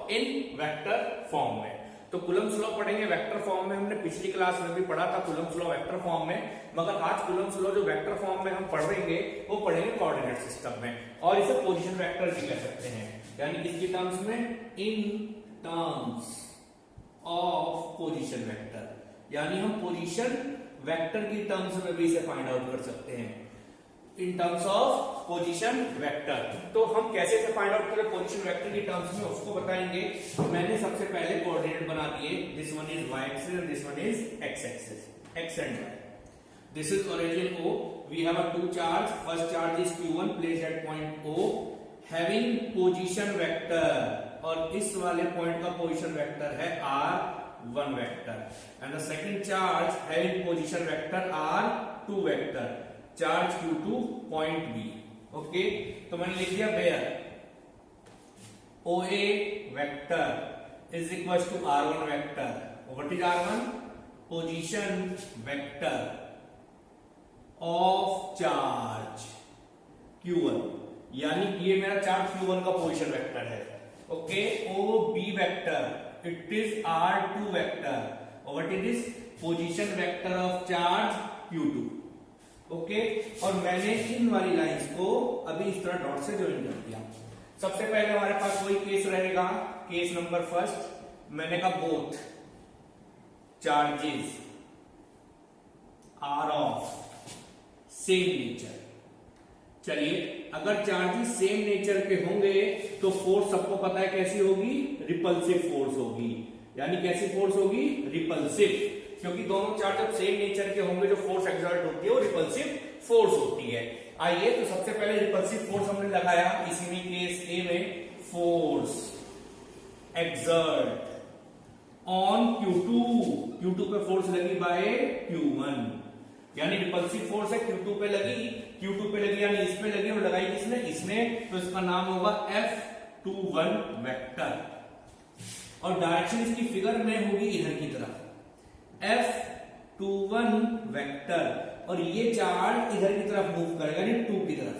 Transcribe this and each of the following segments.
इन vector form में। तो Coulomb's law पढ़ेंगे वेक्टर फॉर्म में, हमने पिछली क्लास में भी पढ़ा था कूलम्स लॉ वेक्टर फॉर्म में, मगर आज कूलम्स लॉ जो वेक्टर फॉर्म में हम पढ़ेंगे वो पढ़ेंगे कोऑर्डिनेट सिस्टम में, और इसे पोजीशन वेक्टर भी कह सकते हैं, यानी किसकी टर्म्स में, इन टर्म्स ऑफ पोजीशन वेक्टर, यानी हम पोजीशन वेक्टर की टर्म्स में भी इसे फाइंड आउट कर सकते हैं, in terms of position vector. तो हम कैसे इसे फाइंड आउट करें पोजीशन वेक्टर की टर्म्स में, उसको बताएंगे। मैंने सबसे पहले कोऑर्डिनेट बना दिए, this one is y axis and this one is x axis, x and y। This is origin O, we have a two charge, first charge is q1 placed at point O having position vector, और इस वाले point का position vector है r1 vector, and the second charge having position vector r2 vector, charge q2 point B। Okay, तो मैंने लिख दिया where OA vector is equal to r1 vector, what is r1, position vector of charge q1, यानी ये मेरा charge q1 का position vector है। Okay, OB vector it is r2 vector, और what is this, position vector of charge q2। Okay, और मैंने इन वाली lines को अभी इस तरह डॉट से ज्वाइन कर दिया। सबसे पहले हमारे पास वही केस रहेगा, केस नंबर फर्स्ट, मैंने कहा both charges are of same nature. चलिए, अगर चार्जेस सेम नेचर के होंगे तो फोर्स सबको पता है कैसी होगी, रिपल्सिव फोर्स होगी, यानी कैसी फोर्स होगी, रिपल्सिव, क्योंकि दोनों चार्ज जब सेम नेचर के होंगे जो फोर्स एक्सर्ट होती है वो रिपल्सिव फोर्स होती है। आइए, तो सबसे पहले रिपल्सिव फोर्स हमने लगाया, इसी में केस ए में, फोर्स एक्सर्ट ऑन Q2 पे फोर्स लगी बाय Q1, यानी रिपल्सिव फोर्स है Q2 पे लगी यानी इस पे लगी, और लगाई किसने, इसने, तो इसका नाम होगा F21 वेक्टर, और डायरेक्शन इसकी फिगर में होगी इधर की तरफ, F21 वेक्टर, और ये चार्ज इधर की तरफ मूव करेगा, यानी 2 की तरफ।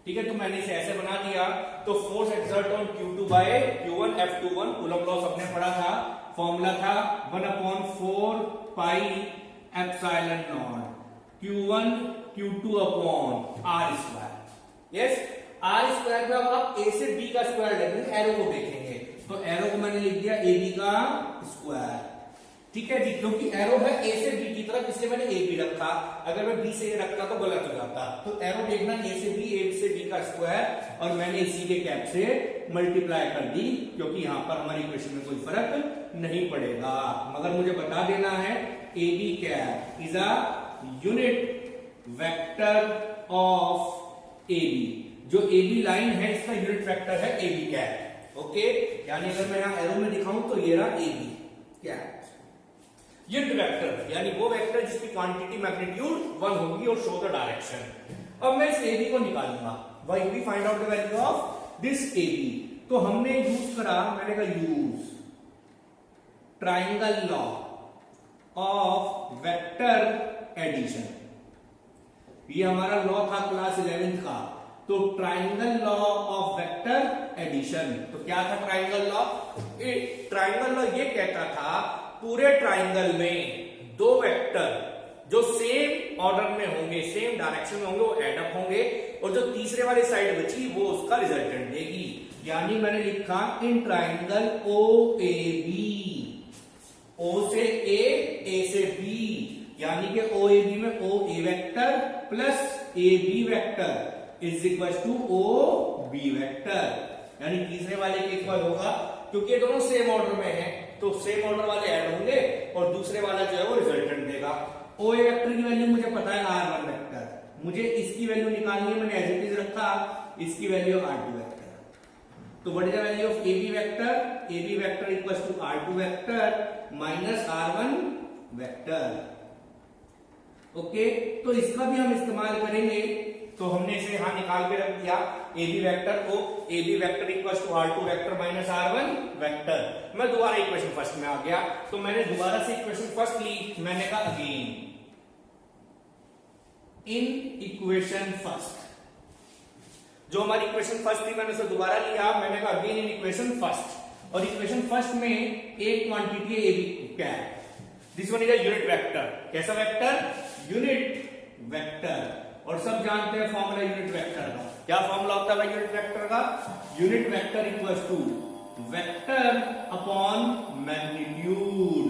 ठीक है, तो मैंने इसे ऐसे बना दिया, तो force exert on Q2 by Q1 F21, coulomb law सबने पढ़ा था, फॉर्मूला था 1/4 pi epsilon naught Q1 Q2 upon R square. Yes, R square में अब आप A से B का स्क्वायर लेंगे, एरो को देखेंगे, तो एरो को मैंने लिख दिया AB का स्क्वायर। ठीक है जी, क्योंकि एरो है A से B की तरफ, इसलिए मैंने A B रखा, अगर मैं B से A रखता तो गलत हो जाता, तो एरो देखना A से B का स्क्वायर, और मैंने इसी के कैप से मल्टीप्लाई कर दी, क्योंकि यहां पर हमारी इक्वेशन में कोई फर्क नहीं पड़ेगा, मगर मुझे बता देना है AB cap is a unit vector of AB, जो AB लाइन है इसका यूनिट वेक्टर है AB कैप। ओके, यानी अगर मैं यहां एरो में दिखाऊं तो ये रहा AB कैप, यूनिट वेक्टर, यानी वो वेक्टर जिसकी क्वांटिटी मैग्नीट्यूड 1 होगी, और शो द डायरेक्शन। अब मैं इस AB को निकालूंगा, why we find out the value of this AB, तो हमने यूज करा, मैंने कहा use triangle law of vector addition, ये हमारा लॉ था क्लास 11th का, तो triangle law of vector addition, तो क्या था ट्राइंगल लॉ, ट्राइंगल लॉ ये कहता था पूरे ट्राइंगल में दो वेक्टर जो सेम ऑर्डर में होंगे, सेम डायरेक्शन में होंगे, वो एड अप होंगे, और जो तीसरे वाली साइड बची वो उसका रिजल्टेंट देगी, यानी मैंने लिखा इन ट्राइंगल OAB, O से A से B, यानी कि OAB में OA vector plus AB vector is equal to OB vector, यानी तीसरे वाले के इक्वल होगा, क्योंकि ये दोनों सेम ऑर्डर में है, तो सेम ऑर्डर वाले ऐड होंगे, और दूसरे वाला जो है वो रिजल्टेंट देगा। OA वेक्टर की वैल्यू मुझे पता है R1 वेक्टर, मुझे इसकी वैल्यू निकालनी है, मैंने एज इट इज रखा, इसकी वैल्यू R2 वेक्टर, तो what is the value of AB vector, AB vector equals to R2 vector minus R1 vector. Okay, तो इसका भी हम इस्तेमाल करेंगे, तो हमने इसे यहां निकाल के रख दिया, AB वेक्टर को, AB vector equals to R2 vector minus R1 vector. मैं दोबारा इक्वेशन फर्स्ट में आ गया, तो मैंने दोबारा से इक्वेशन फर्स्ट ली, मैंने कहा अगेन इन इक्वेशन फर्स्ट, जो हमारी इक्वेशन फर्स्ट थी मैंने उसे दोबारा लिया, मैंने कहा अगेन इन इक्वेशन फर्स्ट, और इक्वेशन फर्स्ट में एक क्वांटिटी है ए बी क्या है, this one is a unit vector. कैसा वेक्टर? Unit vector. और सब जानते हैं फॉर्मूला यूनिट वेक्टर का। क्या फॉर्मूला होता है भाई यूनिट वेक्टर का? Unit vector equals to vector upon magnitude,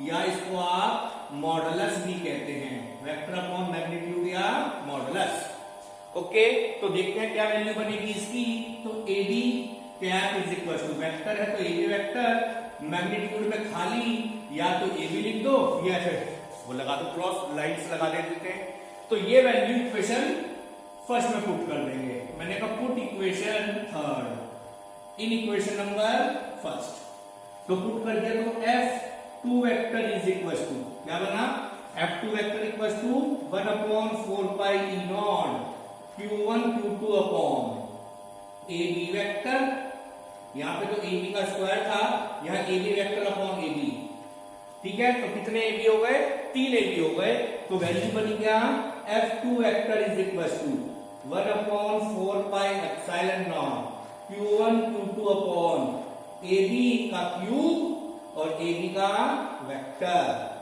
या इसको आप मॉडुलस भी कहते हैं, वेक्टर अपॉन मैग्नीट्यूड या मॉडुलस। ओके, तो देखते हैं क्या वैल्यू बनेगी इसकी। तो A B cap is equal to vector है तो ए बी वेक्टर, मैग्नीट्यूड में खाली या तो ए बी लिख दो या फिर वो लगा दो, क्रॉस लाइन्स लगा देते हैं। तो ये वैल्यू इक्वेशन फर्स्ट में पुट कर देंगे। मैंने कहा put equation third in equation number first, तो पुट कर दिया तो F2 vector is equal to क्या बना? F2 vector equal to 1/4 pi e naught Q1 Q2 upon A B vector. यहां पे तो ए बी का स्क्वायर था, यहां A B vector upon A B. ठीक है, तो कितने ए बी हो गए? 3 ए बी हो गए। तो वैल्यू बनी क्या? F2 vector is equal to 1/4 pi epsilon naught Q1 Q2 upon A B का क्यूब और ए बी का वेक्टर।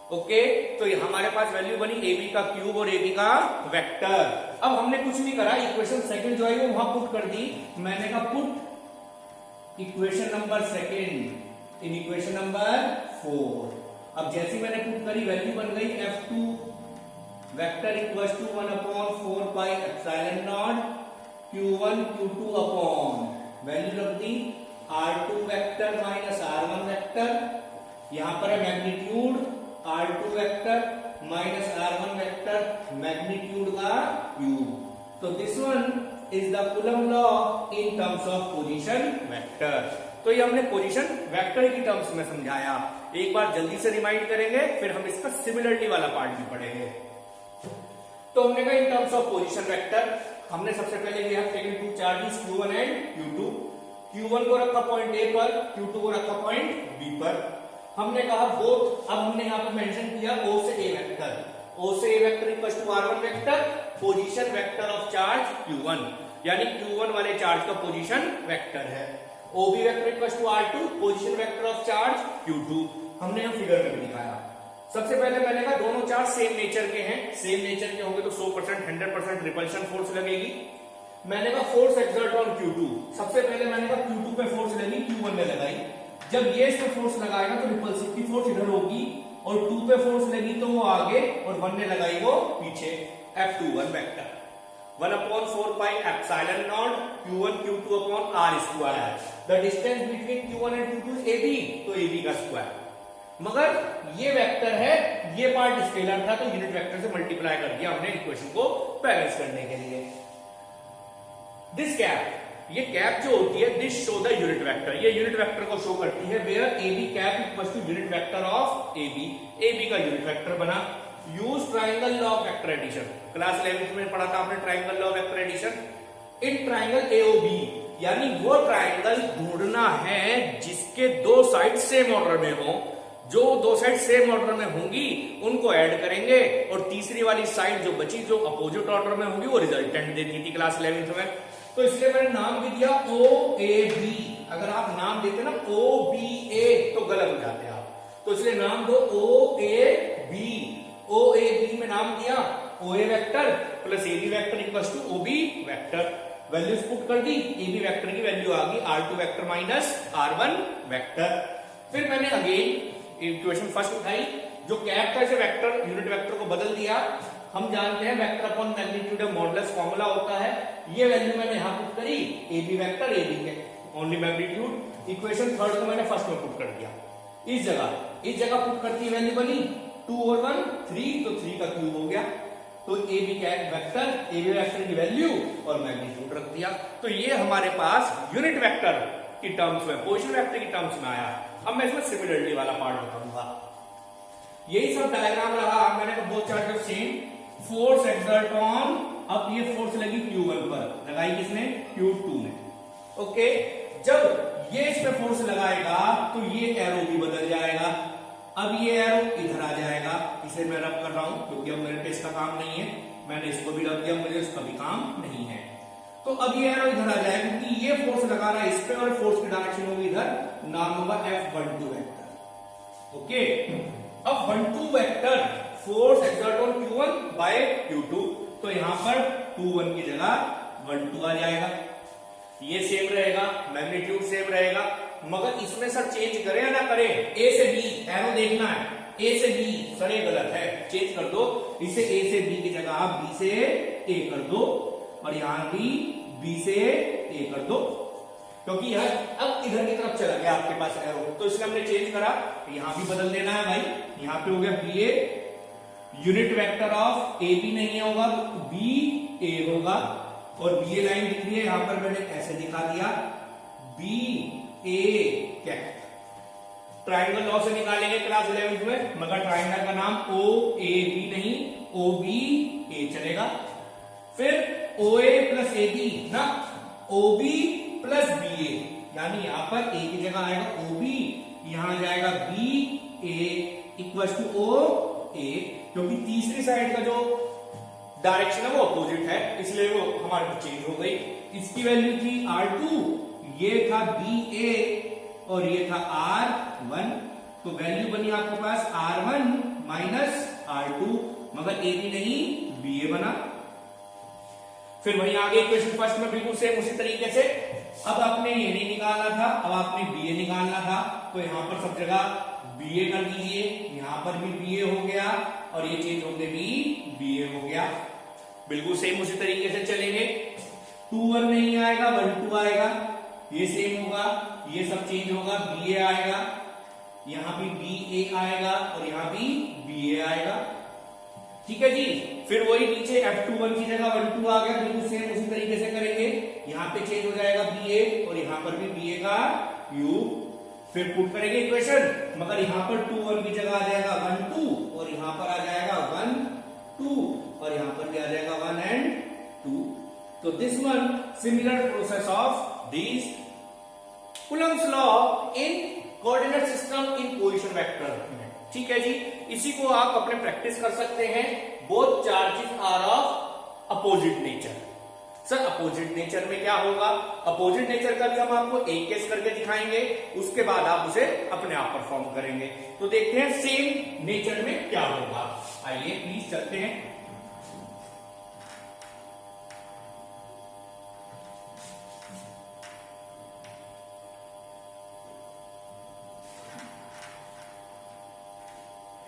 ओके, तो ये हमारे पास वैल्यू बनी ए बी का क्यूब और ए बी का वेक्टर। अब हमने कुछ नहीं करा, इक्वेशन सेकंड जो है वो वहां पुट कर दी। मैंने कहा put equation number second in equation number 4। अब जैसी मैंने पुट करी वैल्यू बन गई F2 vector equal to 1/4 pi epsilon naught Q1 Q2 upon value रख दी R2 vector minus R1 vector. यहां पर है magnitude R2 vector minus R1 vector, magnitude का क्यूब। तो this one is the coulomb law in terms of position vector. तो ये हमने पोजीशन वेक्टर की टर्म्स में समझाया। एक बार जल्दी से रिमाइंड करेंगे, फिर हम इसका सिमिलरिटी वाला पार्ट भी पढ़ेंगे। तो हमने कहा in terms of position vector, हमने सबसे पहले we have taken two charges Q1 and Q2। Q1 को रखा पॉइंट ए पर, Q2 को रखा पॉइंट बी पर। हमने कहा बोथ, अब हमने यहां पर मेंशन किया O से A वेक्टर, O से A vector equal to R1 vector, position vector of charge Q1, यानी Q1 वाले चार्ज का पोजीशन वेक्टर है। OB vector equal to R2, position vector of charge Q2। हमने यहां फिगर में भी दिखाया। सबसे पहले मैंने कहा दोनों चार्ज सेम नेचर के हैं, सेम नेचर के होंगे तो 100% 100% रिपल्शन फोर्स लगेगी। मैंने कहा फोर्स एक्सर्ट ऑन Q2, सबसे पहले मैंने कहा Q2 पे फोर्स लगी, Q1 में लगाई। जब ये इस पे फोर्स लगाएगा तो रिपल्सिव की फोर्स इधर होगी, और 2 पे फोर्स लगी तो वो आगे और 1 ने लगाई वो पीछे। F21 vector 1/4 pi epsilon naught Q1 Q2 upon R square. The distance between Q1 and Q2 is AB, तो AB का स्क्वायर। मगर ये वेक्टर है, ये पार्ट स्केलर था तो यूनिट वेक्टर से मल्टीप्लाई कर दिया हमने इक्वेशन को बैलेंस करने के लिए। दिस कैप, ये कैप जो होती है, this show the unit vector, ये यूनिट वेक्टर को शो करती है। Where A B cap equals to unit vector of A B का यूनिट वेक्टर बना। Use triangle law of vector addition, class 11th में पढ़ा था आपने triangle law of vector addition. In triangle AOB, यानी वो ट्राइंगल ढूंढना है जिसके दो साइड सेम ऑर्डर में हो। जो दो साइड सेम ऑर्डर में होंगी उनको ऐड करेंगे, और तीसरी वाली साइड जो बची जो अपोजिट ऑर्डर में होगी वो रिजल्टेंट देती थी क्लास 11th में। तो इसलिए मैंने नाम भी दिया OAB। अगर आप नाम देते ना OBA तो गलत हो जाते आप, तो इसलिए नाम दो OAB। OAB में नाम दिया OA vector plus AB vector equals to OB vector. Values put कर दी, AB वेक्टर की वैल्यू आ गई R2 vector minus R1 vector. फिर मैंने अगेन इक्वेशन फर्स्ट उठाई, जो कैप का वेक्टर यूनिट वेक्टर को बदल दिया। हम जानते हैं vector upon magnitude of modulus formula होता है। ये वैल्यू मैंने यहां पुट करी, AB वेक्टर AB के ओनली मैग्नीट्यूड। इक्वेशन थर्ड को मैंने फर्स्ट में पुट कर दिया। इस जगह पुट करती वैल्यू बनी 2 और 1 3, तो 3 का क्यूब हो गया। तो AB cap vector, AB vector की वैल्यू और मैग्नीट्यूड रख दिया। तो ये हमारे पास यूनिट वेक्टर की टर्म्स में, पोजीशन वेक्टर की टर्म्स में आया। अब मैं इसमें सिमिलरिटी वाला पार्ट बताऊंगा। यही सब डायग्राम रहा। मैंने कहा both charge of same force exert on, अब ये फोर्स लगी Q1 पर, लगाई किसने? Q2 ने। ओके, जब ये इस पे फोर्स लगाएगा तो ये एरो भी बदल जाएगा। अब ये एरो इधर आ जाएगा, इसे मैं रब कर रहा हूं क्योंकि अब मेरे पे इसका काम नहीं है, मैंने इसको भी रब दिया, मुझे इसका भी काम नहीं है। तो अब ये एरो इधर आ जाएगा क्योंकि ये फोर्स लगा रहा है इस पे और फोर्स की डायरेक्शन होगी इधर, नाम होगा F12 वेक्टर। ओके, अब 12 vector force exert on Q1 by Q2, तो यहां पर 21 की जगह 12 आ जाएगा। ये सेम रहेगा, मैग्नीट्यूड सेम रहेगा, मगर इसमें सर चेंज करें या ना करें? ए से बी एरो देखना है, ए से बी, सर ये गलत है, चेंज कर दो इसे, ए से बी की जगह आप बी से ए कर दो और यहां भी बी से ए कर दो, क्योंकि यह अब इधर की तरफ चला गया आपके पास एरो, तो इसलिए हमने चेंज करा। यहां भी बदल देना है भाई, यहां पे हो गया B A, unit vector of A B नहीं होगा, बी ए होगा, और बी ए लाइन दिख रही है यहां पर, मैंने ऐसे दिखा दिया बी ए क्या, ट्राइंगल लॉ से निकालेंगे क्लास 11th में, मगर ट्राइंगल का नाम ओ ए बी नहीं, ओ बी ए चलेगा। फिर ओ ए प्लस ए बी ना, ओ बी प्लस बी ए, यानी यहां पर ए की जगह आएगा ओ बी, यहां जाएगा बी ए इक्वल टू ओ ए, क्योंकि तीसरी साइड का जो डायरेक्शन है वो अपोजिट है, इसलिए वो हमारे चेंज हो गई। इसकी वैल्यू थी R2, ये था बी ए और ये था R1, तो वैल्यू बनी आपके पास R1 माइनस R2, मगर ए बी नहीं बी ए बना। फिर वहीं आगे इक्वेशन फर्स्ट में बिल्कुल सेम उसी तरीके से, अब आपने ये नहीं निकालना था, अब आपने बी ए निकालना था, तो यहां पर सब जगह बी ए कर दीजिए, यहां पर भी बी ए हो गया और ये चेंज होके भी बी ए हो गया, बिल्कुल सेम उसी तरीके से चलेंगे। 2-1 नहीं आएगा, 1-2 आएगा, ये सेम होगा, ये सब चेंज होगा, बी ए आएगा, यहां भी बी ए आएगा और यहां भी बी ए आएगा, ठीक है जी। फिर वही नीचे F21 की जगह 1-2 आ गया, बिल्कुल सेम उसी तरीके से करेंगे, यहां पे चेंज हो जाएगा बी ए और यहां पर भी बी ए का क्यूब, फिर पुट करेंगे इक्वेशन, मगर यहां पर 2-1 की जगह आ जाएगा 1-2 और यहां पर आ जाएगा 1-2 और यहां पर भी आ जाएगा 1 and 2। तो this one similar process of this Coulomb's law in coordinate system in position vector, ठीक है जी। इसी को आप अपने प्रैक्टिस कर सकते हैं। Both charges are of opposite nature. Sir opposite nature में क्या होगा? अपोजिट नेचर का भी हम आपको एक केस करके दिखाएंगे, उसके बाद आप उसे अपने आप परफॉर्म करेंगे। तो देखते हैं सेम नेचर में क्या होगा। आइए प्लीज चलते हैं।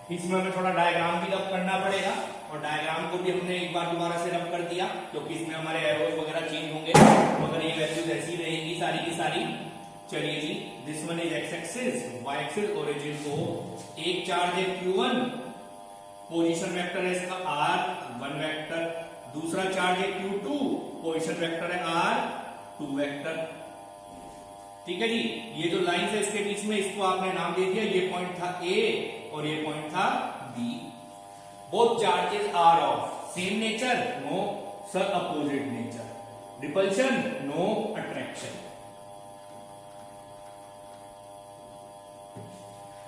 इसमें हमें थोड़ा डायग्राम भी रब करना पड़ेगा और डायग्राम को भी हमने एक बार दोबारा से रब कर दिया, क्योंकि इसमें हमारे एरोज वगैरह चेंज होंगे, मगर ये वैल्यूज ऐसी रहेंगी सारी की सारी। चलिए जी, this one is X axis, Y axis, origin को एक चार्ज है Q1, पोजीशन वेक्टर है इसका R1 वेक्टर, दूसरा चार्ज है Q2, पोजीशन वेक्टर है R2 वेक्टर, ठीक है जी। ये जो लाइन है इसके बीच में, इसको आपने नाम दे दिया, ये पॉइंट था A और ये पॉइंट था B। Both charges are of same nature, no sir opposite nature, repulsion no attraction.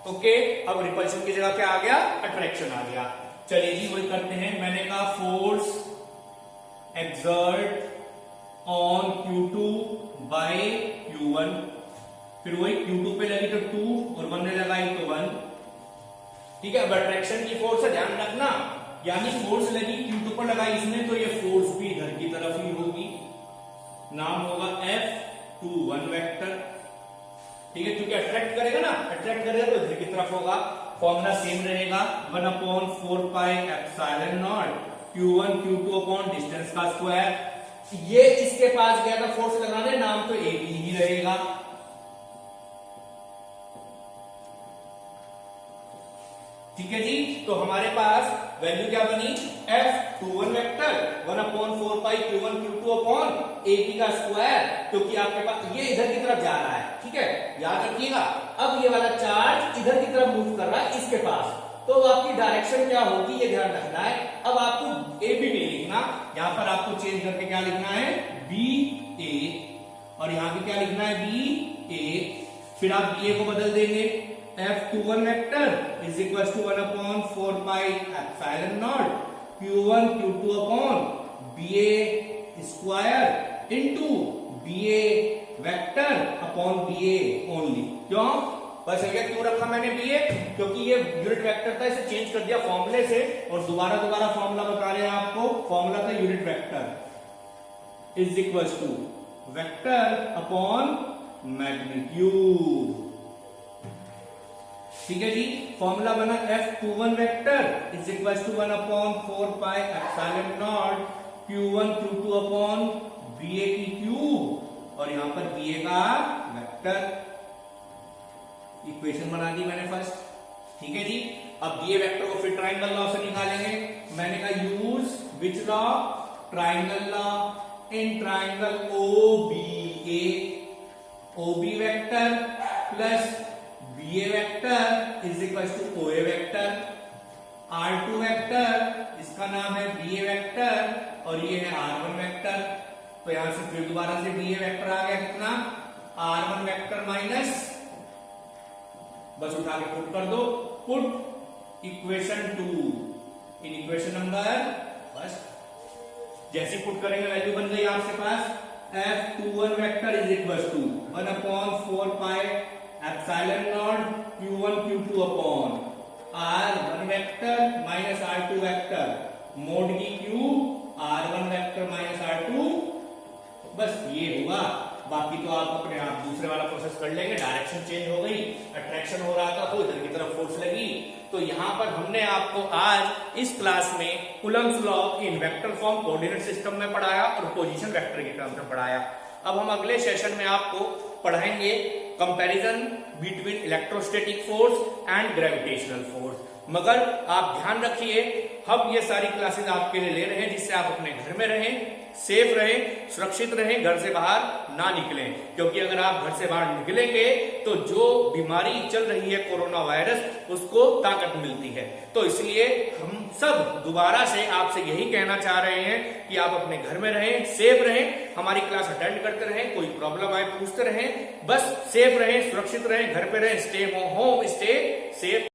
Okay, अब रिपल्शन की जगह क्या आ गया? अट्रैक्शन आ गया। चलिए जी वही करते हैं। मैंने कहा force exert on Q2 by Q1, फिर वही Q2 पे लगी तो 2 और 1 ने लगाई तो 1, ठीक है। अब अट्रैक्शन की फोर्स है, ध्यान रखना, यानी फोर्स लगी Q2 पर लगाई इसमें, तो ये फोर्स भी इधर की तरफ ही होगी, नाम होगा F21 वेक्टर, ठीक है। क्योंकि अट्रैक्ट करेगा ना, अट्रैक्ट करेगा तो इधर की तरफ होगा। फॉर्मूला सेम रहेगा, 1/4 pi epsilon naught Q1 Q2 upon distance का स्क्वायर। ये इसके पास गया था फोर्स लगाने, नाम तो ए बी ही रहेगा, ठीक है जी। तो हमारे पास वैल्यू क्या बनी? F21 वेक्टर 1/4 पाई Q1 Q2 अपॉन AB का स्क्वायर, क्योंकि आपके पास ये इधर की तरफ जा रहा है, ठीक है, याद रखिएगा। अब ये वाला चार्ज इधर की तरफ मूव कर रहा है इसके पास, तो आपकी डायरेक्शन क्या होगी ये ध्यान रखना है। अब आपको AB नहीं लिखना, यहां पर आपको चेंज करके क्या लिखना है? BA, और यहां भी क्या लिखना है? BA। फिर आप BA को बदल देंगे, F21 vector is equal to 1/4 pi epsilon naught Q1 Q2 upon BA square into B A vector upon B A only. क्यों? बस ये क्यों रखा मैंने बी ए? क्योंकि ये यूनिट वेक्टर था, इसे चेंज कर दिया फॉर्मूले से और दोबारा फॉर्मूला बता रहे हैं आपको। फॉर्मूला था unit vector is equal to vector upon magnitude. ठीक है जी, फॉर्मूला बना F21 vector is equal to 1 upon 4 pi epsilon naught Q1 Q2 upon BA की क्यूब और यहां पर BA का वेक्टर। इक्वेशन बना दी मैंने फर्स्ट। ठीक है जी, अब BA वेक्टर को फिर ट्राइंगल लॉ से निकालेंगे। मैंने कहा use which law? Triangle law. In triangle OBA, OB vector plus BA vector is equal to OA vector. R2 vector, इसका नाम है BA वेक्टर और ये है R1 वेक्टर। तो यहां से फिर दोबारा से BA वेक्टर आ गया कितना? R1 वेक्टर माइनस, बस उठा के पुट कर दो, put equation 2 in equation number first. जैसे पुट करेंगे वैल्यू बन गई आपके पास F21 vector is equal to 1 upon 4 pi epsilon naught Q1 Q2 upon R1 vector minus R2 vector mod की cube R1 vector minus R2। बस ये हुआ, बाकी तो आप अपने आप दूसरे वाला प्रोसेस कर लेंगे। डायरेक्शन चेंज हो गई, अट्रैक्शन हो रहा था तो इधर की तरफ फोर्स लगी। तो यहां पर हमने आपको आज इस क्लास में Coulomb's law in vector form coordinate system में पढ़ाया और पोजीशन वेक्टर की टर्म्स में पढ़ाया। अब हम अगले सेशन में आपको पढ़ाएंगे comparison between electrostatic force and gravitational force. मगर आप ध्यान रखिए, हम ये सारी क्लासेस आपके लिए ले रहे हैं जिससे आप अपने घर में रहें, सेफ रहें, सुरक्षित रहें, घर से बाहर ना निकलें। क्योंकि अगर आप घर से बाहर निकलेंगे तो जो बीमारी चल रही है कोरोना वायरस, उसको ताकत मिलती है। तो इसलिए हम सब दोबारा से आपसे यही कहना चाह रहे हैं कि आप अपने घर में रहें, सेफ रहें, हमारी क्लास अटेंड करते रहें, कोई प्रॉब्लम आए पूछते रहें, बस सेफ रहें, सुरक्षित रहें, घर पे रहें, स्टे होम, स्टे सेफ।